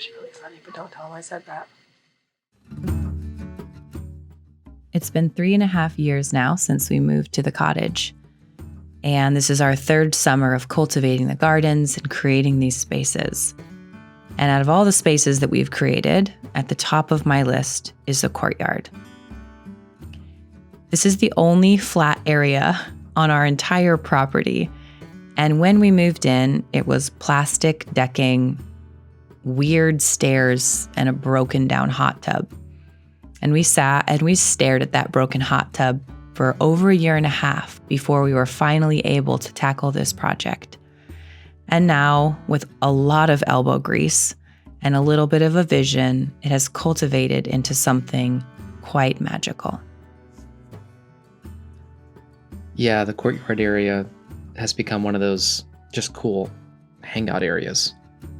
actually really funny, but don't tell him I said that. It's been 3.5 years now since we moved to the cottage. And this is our third summer of cultivating the gardens and creating these spaces. And out of all the spaces that we've created, at the top of my list is the courtyard. This is the only flat area on our entire property. And when we moved in, it was plastic decking, weird stairs, and a broken down hot tub. And we sat and we stared at that broken hot tub for over 1.5 years before we were finally able to tackle this project. And now, with a lot of elbow grease and a little bit of a vision, it has cultivated into something quite magical. Yeah, the courtyard area has become one of those just cool hangout areas.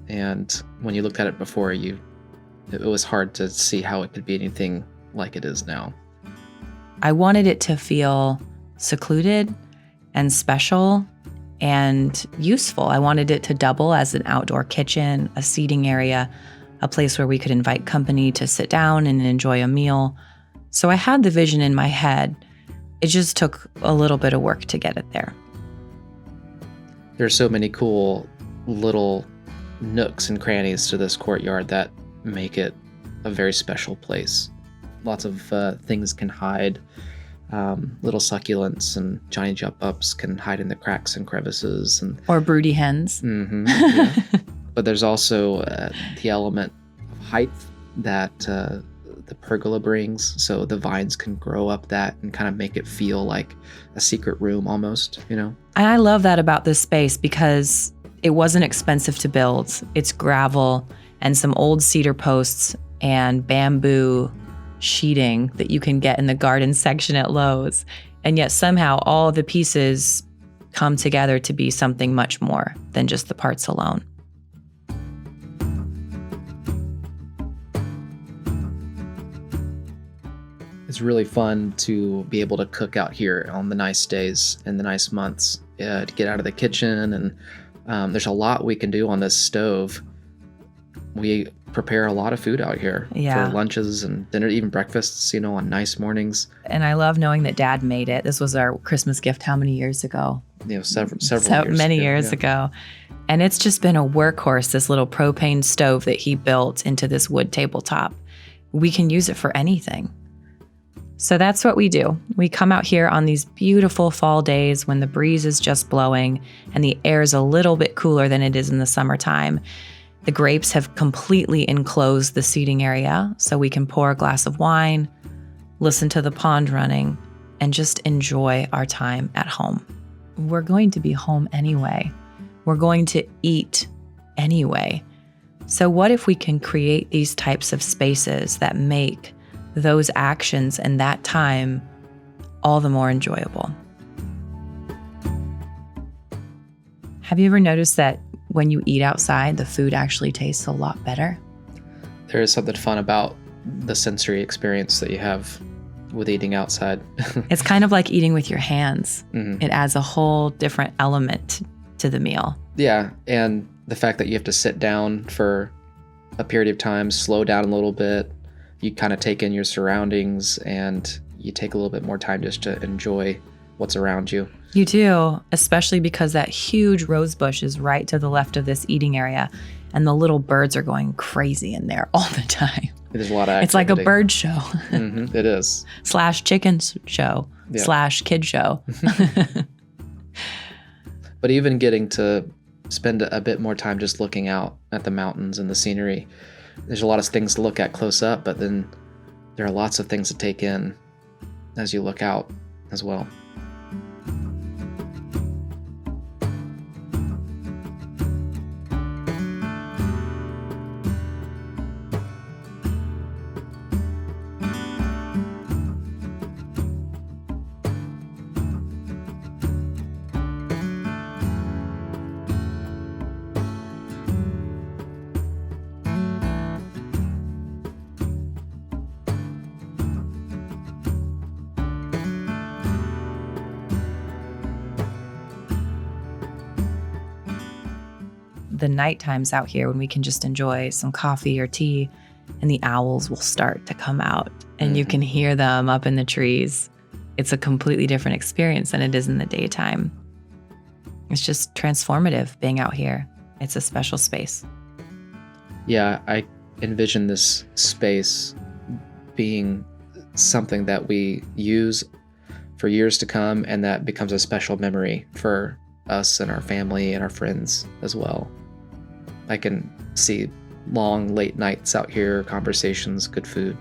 And when you looked at it before, it was hard to see how it could be anything like it is now. I wanted it to feel secluded and special and useful. I wanted it to double as an outdoor kitchen, a seating area, a place where we could invite company to sit down and enjoy a meal. So I had the vision in my head. It just took a little bit of work to get it there. There's so many cool little nooks and crannies to this courtyard that make it a very special place. Lots of things can hide. Little succulents and Johnny jump ups can hide in the cracks and crevices, or broody hens. Mm-hmm, yeah. But there's also the element of height that the pergola brings, so the vines can grow up that and kind of make it feel like a secret room almost, And I love that about this space because it wasn't expensive to build. It's gravel and some old cedar posts and bamboo sheeting that you can get in the garden section at Lowe's. And yet somehow all the pieces come together to be something much more than just the parts alone. It's really fun to be able to cook out here on the nice days and the nice months, to get out of the kitchen. And there's a lot we can do on this stove. We prepare a lot of food out here for lunches and dinner, even breakfasts, on nice mornings. And I love knowing that Dad made it. This was our Christmas gift how many years ago? Several years many ago, years ago. And it's just been a workhorse, this little propane stove that he built into this wood tabletop. We can use it for anything. So that's what we do. We come out here on these beautiful fall days when the breeze is just blowing and the air is a little bit cooler than it is in the summertime. The grapes have completely enclosed the seating area, so we can pour a glass of wine, listen to the pond running, and just enjoy our time at home. We're going to be home anyway. We're going to eat anyway. So what if we can create these types of spaces that make those actions and that time all the more enjoyable? Have you ever noticed that when you eat outside, the food actually tastes a lot better? There is something fun about the sensory experience that you have with eating outside. It's kind of like eating with your hands. Mm-hmm. It adds a whole different element to the meal. Yeah, and the fact that you have to sit down for a period of time, slow down a little bit, you kind of take in your surroundings and you take a little bit more time just to enjoy what's around you. You do, especially because that huge rose bush is right to the left of this eating area, and the little birds are going crazy in there all the time. There's a lot of activity. It's like a bird show. Mm-hmm, it is. / chicken show / kid show. But even getting to spend a bit more time just looking out at the mountains and the scenery, there's a lot of things to look at close up, but then there are lots of things to take in as you look out as well. the night times out here when we can just enjoy some coffee or tea, and the owls will start to come out and you can hear them up in the trees. It's a completely different experience than it is in the daytime. It's just transformative being out here. It's a special space. Yeah, I envision this space being something that we use for years to come, and that becomes a special memory for us and our family and our friends as well. I can see long late nights out here, conversations, good food.